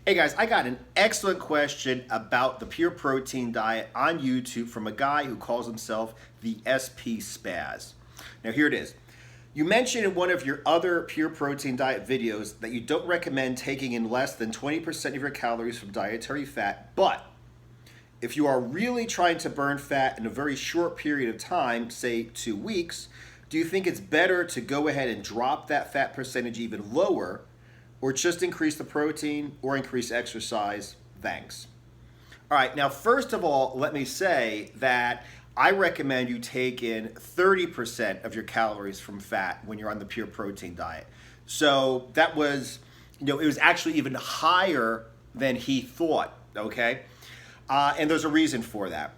Hey guys, I got an excellent question about the pure protein diet on YouTube from a guy who calls himself the SP Spaz. Now here it is. You mentioned in one of your other pure protein diet videos that you don't recommend taking in less than 20% of your calories from dietary fat, but if you are really trying to burn fat in a very short period of time, say 2 weeks, do you think it's better to go ahead and drop that fat percentage even lower, or just increase the protein or increase exercise? Thanks. All right, now first of all, let me say that I recommend you take in 30% of your calories from fat when you're on the pure protein diet. So that was, it was actually even higher than he thought, okay? And there's a reason for that.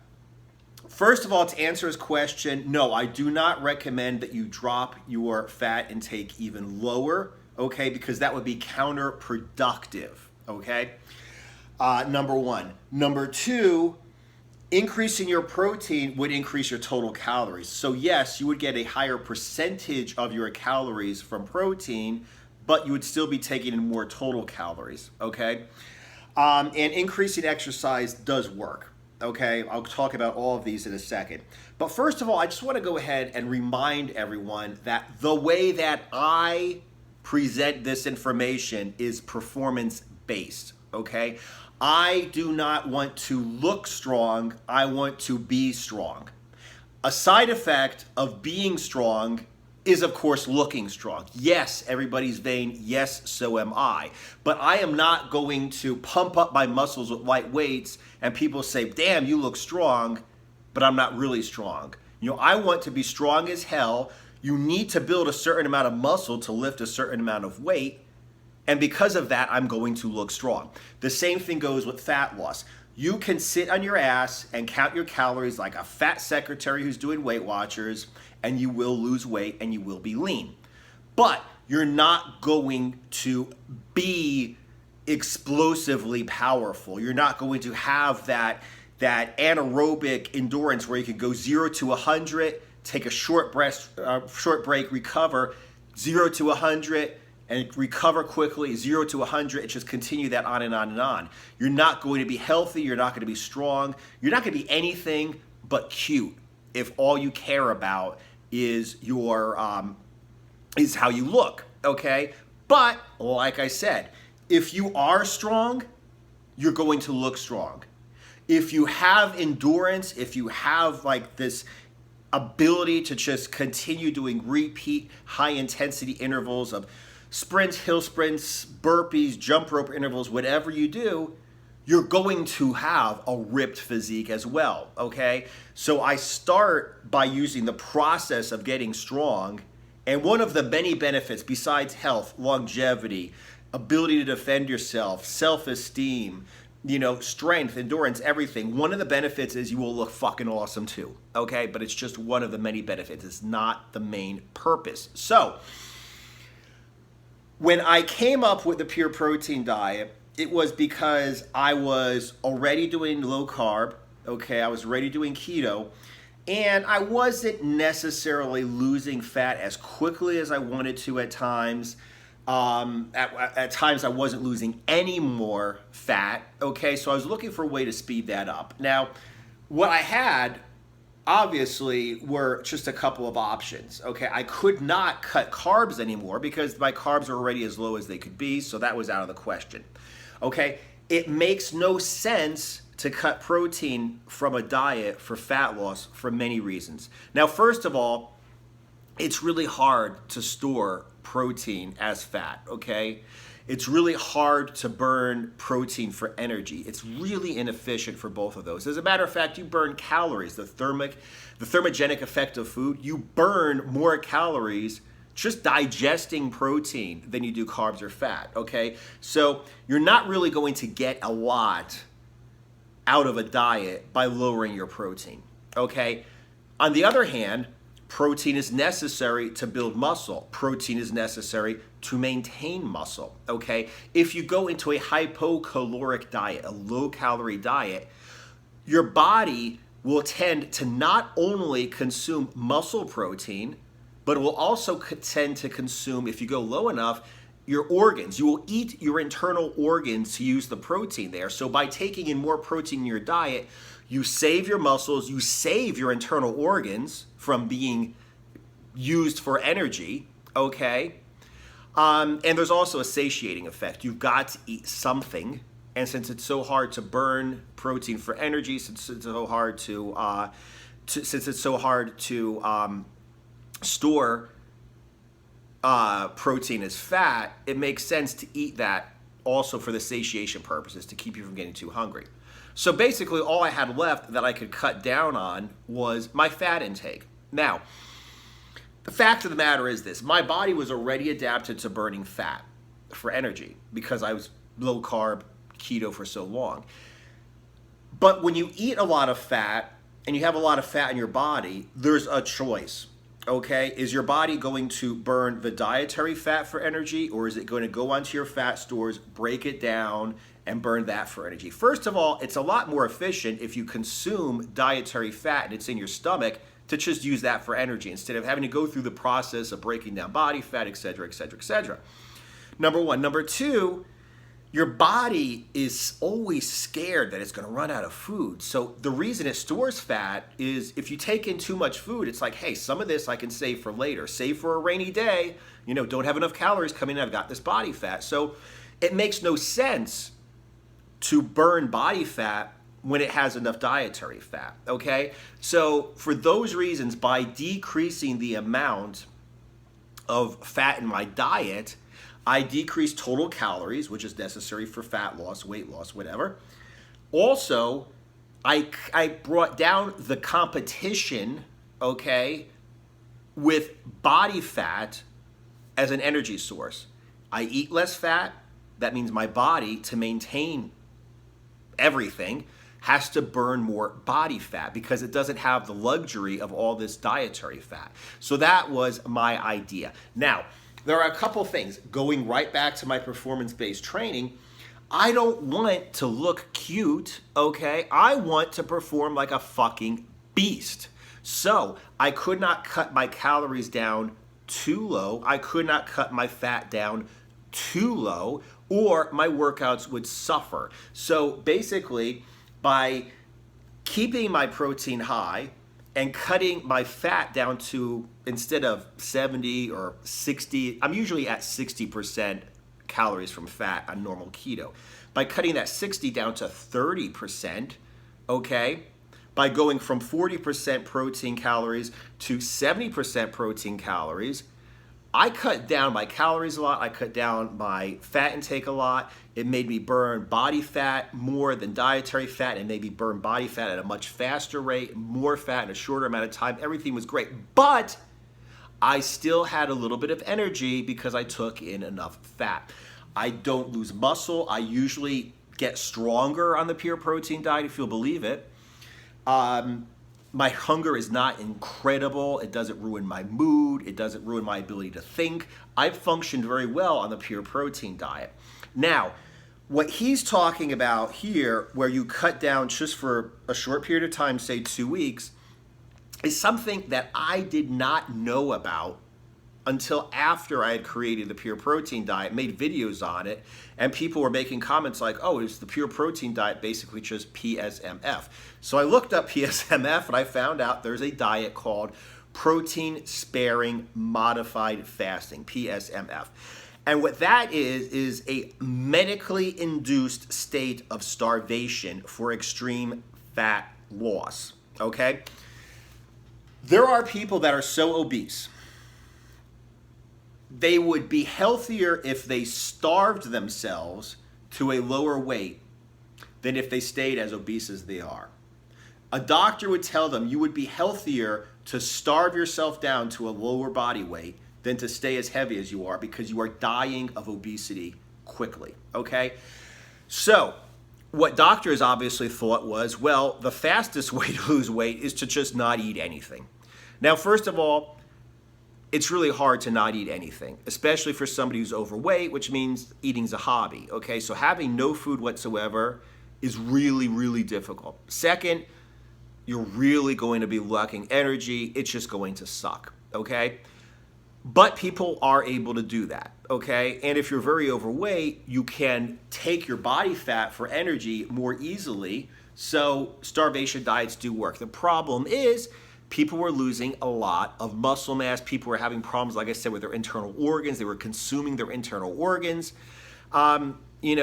First of all, to answer his question, no, I do not recommend that you drop your fat intake even lower, okay, because that would be counterproductive, okay? Number one. Number two, increasing your protein would increase your total calories. So yes, you would get a higher percentage of your calories from protein, but you would still be taking in more total calories, okay? And increasing exercise does work, okay? I'll talk about all of these in a second. But first of all, I just want to go ahead and remind everyone that the way that I present this information is performance-based, okay? I do not want to look strong, I want to be strong. A side effect of being strong is, of course, looking strong. Yes, everybody's vain, yes, so am I. But I am not going to pump up my muscles with light weights and people say, damn, you look strong, but I'm not really strong. I want to be strong as hell. You need to build a certain amount of muscle to lift a certain amount of weight. And because of that, I'm going to look strong. The same thing goes with fat loss. You can sit on your ass and count your calories like a fat secretary who's doing Weight Watchers, and you will lose weight and you will be lean. But you're not going to be explosively powerful. You're not going to have that anaerobic endurance where you can go 0 to 100, take a short break, recover, 0 to 100, and recover quickly, 0 to 100, and just continue that on and on and on. You're not going to be healthy, you're not going to be strong, you're not going to be anything but cute if all you care about is is how you look, okay? But, like I said, if you are strong, you're going to look strong. If you have endurance, if you have like this ability to just continue doing repeat high intensity intervals of sprints, hill sprints, burpees, jump rope intervals, whatever you do, you're going to have a ripped physique as well, okay? So I start by using the process of getting strong, and one of the many benefits besides health, longevity, ability to defend yourself, self-esteem, strength, endurance, everything. One of the benefits is you will look fucking awesome too, okay? But it's just one of the many benefits. It's not the main purpose. So, when I came up with the pure protein diet, it was because I was already doing low carb, okay? I was already doing keto, and I wasn't necessarily losing fat as quickly as I wanted to at times. At times I wasn't losing any more fat, okay? So I was looking for a way to speed that up. Now, what I had obviously were just a couple of options, okay? I could not cut carbs anymore because my carbs are already as low as they could be, so that was out of the question, okay? It makes no sense to cut protein from a diet for fat loss for many reasons. Now, first of all, it's really hard to store protein as fat, okay? It's really hard to burn protein for energy. It's really inefficient for both of those. As a matter of fact, you burn calories. The thermogenic effect of food, you burn more calories just digesting protein than you do carbs or fat, okay? So you're not really going to get a lot out of a diet by lowering your protein, okay? On the other hand, protein is necessary to build muscle. Protein is necessary to maintain muscle, okay? If you go into a hypocaloric diet, a low-calorie diet, your body will tend to not only consume muscle protein, but it will also tend to consume, if you go low enough, your organs. You will eat your internal organs to use the protein there. So by taking in more protein in your diet, you save your muscles, you save your internal organs from being used for energy, okay? And there's also a satiating effect. You've got to eat something. And since it's so hard to burn protein for energy, since it's so hard to store protein as fat, it makes sense to eat that also for the satiation purposes, to keep you from getting too hungry. So basically all I had left that I could cut down on was my fat intake. Now, the fact of the matter is this: my body was already adapted to burning fat for energy because I was low carb, keto for so long. But when you eat a lot of fat and you have a lot of fat in your body, there's a choice. Okay, is your body going to burn the dietary fat for energy, or is it going to go onto your fat stores, break it down, and burn that for energy? First of all, it's a lot more efficient if you consume dietary fat and it's in your stomach to just use that for energy instead of having to go through the process of breaking down body fat, et cetera, et cetera, et cetera. Number one. Number two, your body is always scared that it's going to run out of food. So the reason it stores fat is if you take in too much food, it's like, hey, some of this I can save for later. Save for a rainy day. You know, don't have enough calories coming in. I've got this body fat. So it makes no sense to burn body fat when it has enough dietary fat, okay? So for those reasons, by decreasing the amount of fat in my diet, I decrease total calories, which is necessary for fat loss, weight loss, whatever. Also, I brought down the competition, okay, with body fat as an energy source. I eat less fat. That means my body, to maintain everything, has to burn more body fat because it doesn't have the luxury of all this dietary fat. So that was my idea. Now, there are a couple things. Going right back to my performance-based training, I don't want to look cute, okay? I want to perform like a fucking beast. So I could not cut my calories down too low. I could not cut my fat down too low, or my workouts would suffer. So basically, by keeping my protein high and cutting my fat down to, instead of 70 or 60, I'm usually at 60% calories from fat on normal keto. By cutting that 60 down to 30%, okay, by going from 40% protein calories to 70% protein calories, I cut down my calories a lot. I cut down my fat intake a lot. It made me burn body fat more than dietary fat. It made me burn body fat at a much faster rate, more fat in a shorter amount of time. Everything was great. But I still had a little bit of energy because I took in enough fat. I don't lose muscle. I usually get stronger on the pure protein diet, if you'll believe it. My hunger is not incredible. It doesn't ruin my mood. It doesn't ruin my ability to think. I've functioned very well on the pure protein diet. Now, what he's talking about here, where you cut down just for a short period of time, say 2 weeks, is something that I did not know about until after I had created the pure protein diet, made videos on it, and people were making comments like, oh, is the pure protein diet basically just PSMF? So I looked up PSMF and I found out there's a diet called protein sparing modified fasting, PSMF. And what that is a medically induced state of starvation for extreme fat loss, okay? There are people that are so obese, they would be healthier if they starved themselves to a lower weight than if they stayed as obese as they are. A doctor would tell them you would be healthier to starve yourself down to a lower body weight than to stay as heavy as you are because you are dying of obesity quickly, okay? So what doctors obviously thought was, well, the fastest way to lose weight is to just not eat anything. Now, first of all, it's really hard to not eat anything, especially for somebody who's overweight, which means eating's a hobby, okay? So having no food whatsoever is really, really difficult. Second, you're really going to be lacking energy. It's just going to suck, okay? But people are able to do that. okay? And if you're very overweight, you can take your body fat for energy more easily. So starvation diets do work. The problem is people were losing a lot of muscle mass. People were having problems, like I said, with their internal organs. They were consuming their internal organs. It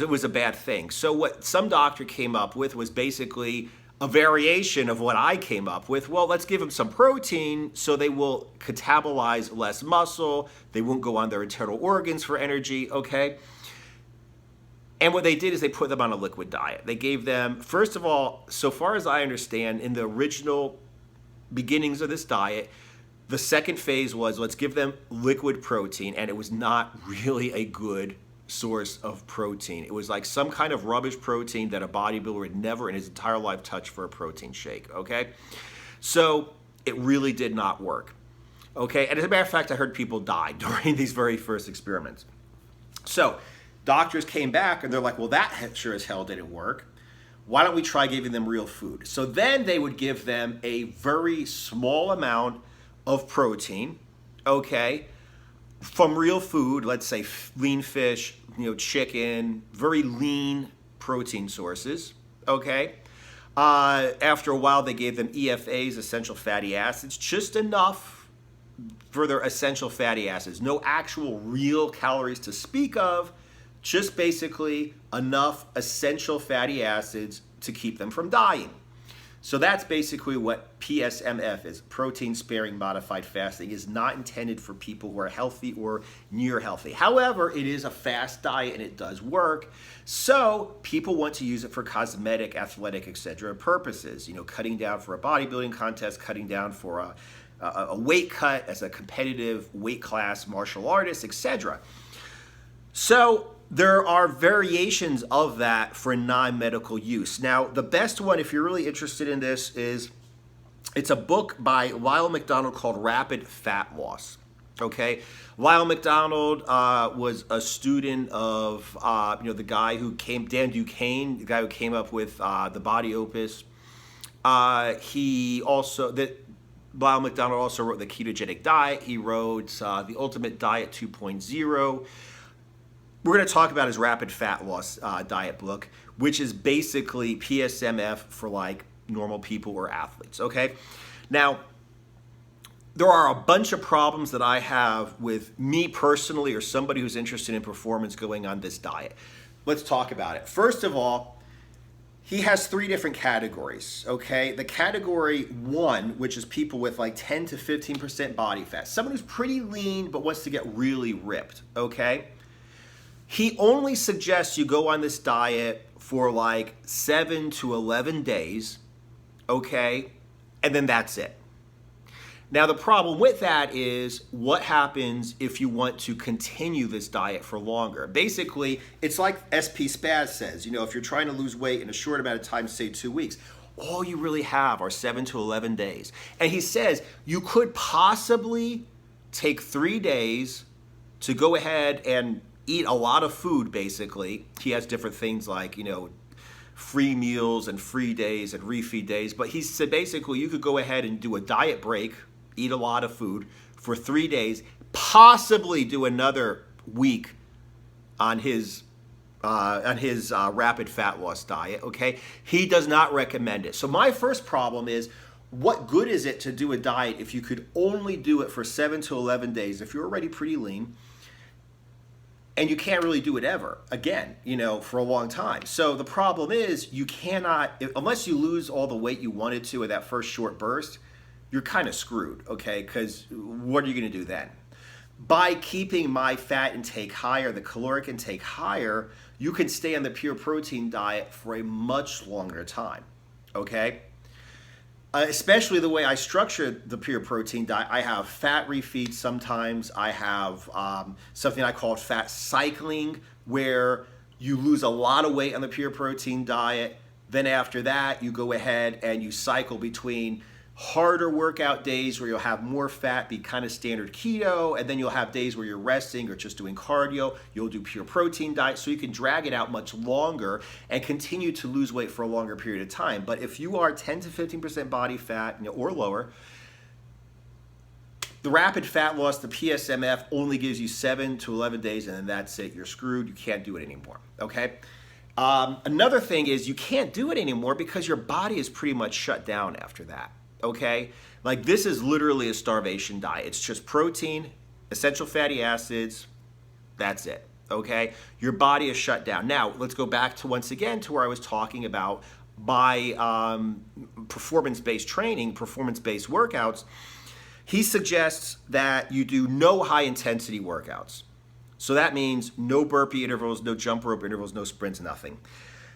was a bad thing. So what some doctor came up with was basically a variation of what I came up with. Well, let's give them some protein so they will catabolize less muscle. They won't go on their internal organs for energy, okay? And what they did is they put them on a liquid diet. They gave them, first of all, so far as I understand, in the original beginnings of this diet, the second phase was let's give them liquid protein, and it was not really a good source of protein. It was like some kind of rubbish protein that a bodybuilder would never in his entire life touch for a protein shake, okay? So it really did not work, okay? And as a matter of fact, I heard people die during these very first experiments. So doctors came back and they're like, well, that sure as hell didn't work. Why don't we try giving them real food? So then they would give them a very small amount of protein, okay, from real food, let's say lean fish, chicken, very lean protein sources, okay? After a while, they gave them EFAs, essential fatty acids, just enough for their essential fatty acids. No actual real calories to speak of, just basically enough essential fatty acids to keep them from dying. So that's basically what PSMF is. Protein-sparing modified fasting is not intended for people who are healthy or near healthy. However, it is a fast diet and it does work. So people want to use it for cosmetic, athletic, etc. purposes. Cutting down for a bodybuilding contest, cutting down for a weight cut as a competitive weight class martial artist, etc. So there are variations of that for non-medical use. Now, the best one, if you're really interested in this, it's a book by Lyle McDonald called Rapid Fat Loss. Okay, Lyle McDonald was a student of the guy who Dan Duquesne, the guy who came up with the Body Opus. Lyle McDonald also wrote the Ketogenic Diet. He wrote the Ultimate Diet 2.0. We're going to talk about his rapid fat loss diet book, which is basically PSMF for like normal people or athletes, okay? Now, there are a bunch of problems that I have with me personally or somebody who's interested in performance going on this diet. Let's talk about it. First of all, he has 3 different categories, okay? The category 1, which is people with like 10 to 15% body fat, someone who's pretty lean but wants to get really ripped, okay? He only suggests you go on this diet for like 7 to 11 days, okay? And then that's it. Now, the problem with that is what happens if you want to continue this diet for longer? Basically, it's like SP Spaz says, if you're trying to lose weight in a short amount of time, say 2 weeks, all you really have are 7 to 11 days. And he says you could possibly take 3 days to go ahead and eat a lot of food, basically. He has different things like, free meals and free days and refeed days. But he said basically you could go ahead and do a diet break, eat a lot of food for 3 days, possibly do another week on his rapid fat loss diet, okay? He does not recommend it. So my first problem is, what good is it to do a diet if you could only do it for 7 to 11 days, if you're already pretty lean, and you can't really do it ever again, for a long time. So the problem is you cannot, unless you lose all the weight you wanted to in that first short burst, you're kind of screwed, okay? Because what are you going to do then? By keeping my fat intake higher, the caloric intake higher, you can stay on the pure protein diet for a much longer time, okay? Especially the way I structure the pure protein diet. I have fat refeeds sometimes. I have something I call fat cycling, where you lose a lot of weight on the pure protein diet. Then after that, you go ahead and you cycle between harder workout days where you'll have more fat, be kind of standard keto, and then you'll have days where you're resting or just doing cardio. You'll do pure protein diet, so you can drag it out much longer and continue to lose weight for a longer period of time. But if you are 10 to 15% body fat, or lower, The rapid fat loss, the PSMF, only gives you 7 to 11 days, and then that's it. You're screwed. You can't do it anymore. Okay. Another thing is you can't do it anymore because your body is pretty much shut down after that. Okay. Like this is literally a starvation diet. It's just protein, essential fatty acids. That's it. Okay. Your body is shut down. Now let's go back to once again to where I was talking about by performance-based training, performance-based workouts. He suggests that you do no high-intensity workouts. So that means no burpee intervals, no jump rope intervals, no sprints, nothing.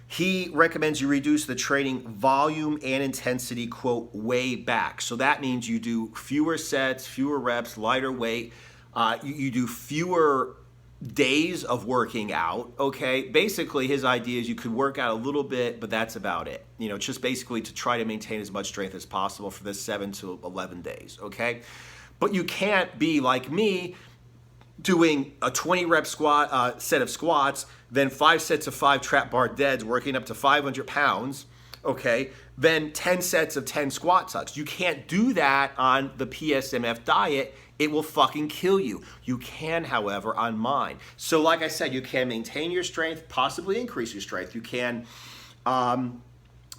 He recommends you reduce the training volume and intensity, quote, way back. So that means you do fewer sets, fewer reps, lighter weight. You do fewer days of working out, okay? Basically, his idea is you could work out a little bit, but that's about it. You know, just basically to try to maintain as much strength as possible for the 7 to 11 days, okay? But you can't be like me doing a 20 rep squat set of squats, then 5 sets of 5 trap bar deads, working up to 500 pounds, okay? Then 10 sets of 10 squat tucks. You can't do that on the PSMF diet. It will fucking kill you. You can, however, on mine. So like I said, you can maintain your strength, possibly increase your strength. You can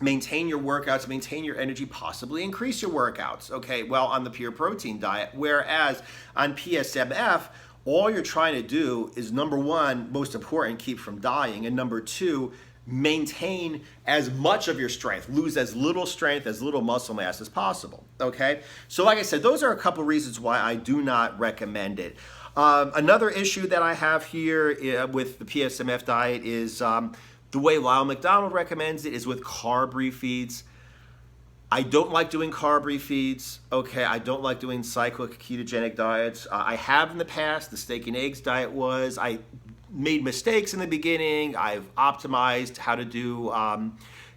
maintain your workouts, maintain your energy, possibly increase your workouts, okay? Well, on the pure protein diet, whereas on PSMF, all you're trying to do is, number one, most important, keep from dying, and number two, maintain as much of your strength, lose as little strength, as little muscle mass as possible, okay? So like I said, those are a couple reasons why I do not recommend it. Another issue that I have here with the PSMF diet is the way Lyle McDonald recommends it is with carb refeeds. I don't like doing carb refeeds, okay? I don't like doing cyclic ketogenic diets. I have in the past. The steak and eggs diet was. I made mistakes in the beginning. I've optimized how to do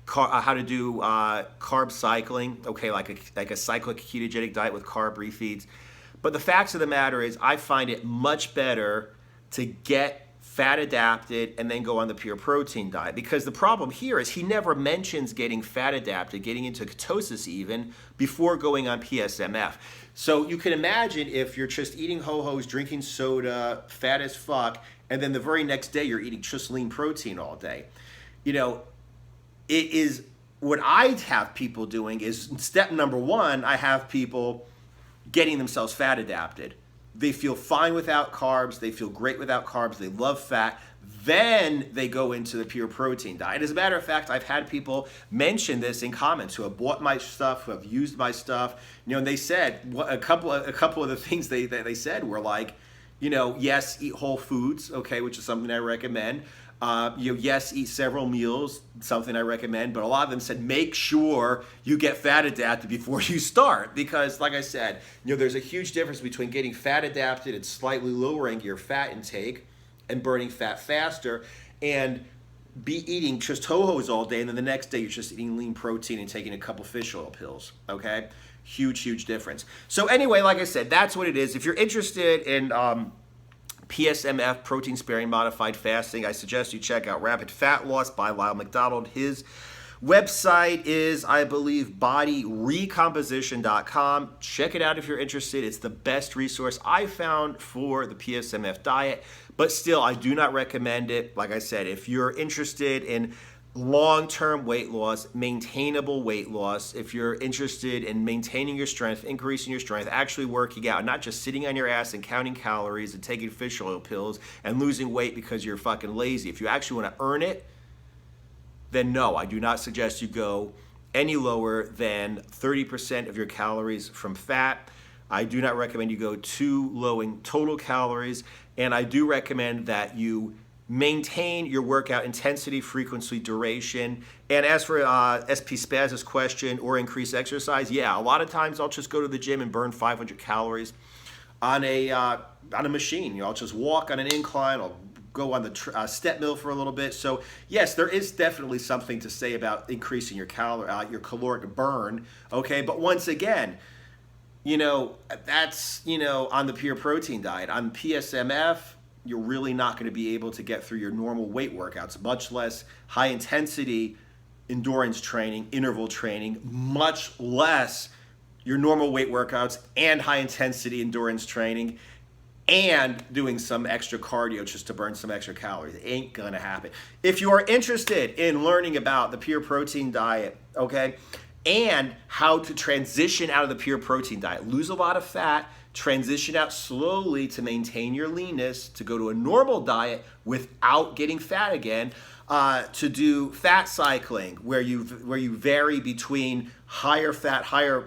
carb cycling, okay, like a cyclic ketogenic diet with carb refeeds. But the facts of the matter is I find it much better to get fat adapted and then go on the pure protein diet, because the problem here is he never mentions getting fat adapted, getting into ketosis even, before going on PSMF. So you can imagine if you're just eating ho-hos, drinking soda, fat as fuck, and then the very next day you're eating just lean protein all day. You know, it is what I have people doing is step number one, I have people getting themselves fat adapted. They feel fine without carbs. They feel great without carbs. They love fat. Then they go into the pure protein diet. As a matter of fact, I've had people mention this in comments who have bought my stuff, who have used my stuff. You know, and they said a couple of the things they said were like, you know, yes, eat whole foods, okay, which is something I recommend. Yes, eat several meals, something I recommend, but a lot of them said make sure you get fat adapted before you start, because like I said, you know, there's a huge difference between getting fat adapted and slightly lowering your fat intake and burning fat faster, and be eating just ho-hos all day and then the next day you're just eating lean protein and taking a couple fish oil pills, okay? Huge difference. So anyway, like I said, that's what it is. If you're interested in PSMF, protein sparing modified fasting, I suggest you check out Rapid Fat Loss by Lyle McDonald. His website is, I believe, bodyrecomposition.com. Check it out if you're interested. It's the best resource I found for the PSMF diet, but still, I do not recommend it. Like I said, if you're interested in long-term weight loss, maintainable weight loss, if you're interested in maintaining your strength, increasing your strength, actually working out, not just sitting on your ass and counting calories and taking fish oil pills and losing weight because you're fucking lazy. If you actually want to earn it, then no, I do not suggest you go any lower than 30% of your calories from fat. I do not recommend you go too low in total calories, and I do recommend that you maintain your workout intensity, frequency, duration. And as for SP Spaz's question, or increase exercise, yeah, a lot of times I'll just go to the gym and burn 500 calories on a machine. You know, I'll just walk on an incline. I'll go on the step mill for a little bit. So yes, there is definitely something to say about increasing your caloric burn. Okay, but once again, you know, that's, you know, on the pure protein diet. On PSMF, you're really not going to be able to get through your normal weight workouts, much less high intensity endurance training, interval training, much less your normal weight workouts and high intensity endurance training and doing some extra cardio just to burn some extra calories. It ain't gonna happen. If you are interested in learning about the pure protein diet, okay, and how to transition out of the pure protein diet, lose a lot of fat, transition out slowly to maintain your leanness, to go to a normal diet without getting fat again, to do fat cycling, where you vary between higher fat, higher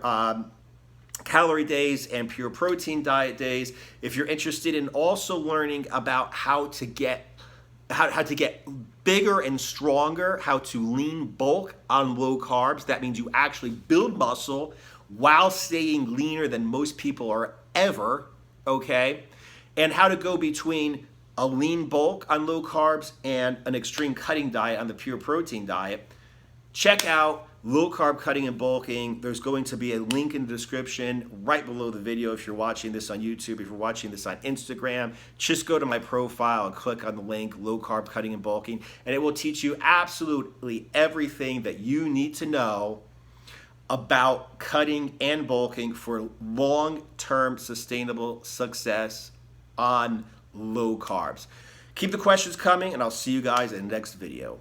calorie days and pure protein diet days. If you're interested in also learning about how to get bigger and stronger, how to lean bulk on low carbs, that means you actually build muscle while staying leaner than most people are ever, okay? And how to go between a lean bulk on low carbs and an extreme cutting diet on the pure protein diet, check out Low Carb Cutting and Bulking. There's going to be a link in the description right below the video if you're watching this on YouTube. If you're watching this on Instagram, just go to my profile and click on the link, Low Carb Cutting and Bulking, and it will teach you absolutely everything that you need to know about cutting and bulking for long-term sustainable success on low carbs. Keep the questions coming, and I'll see you guys in the next video.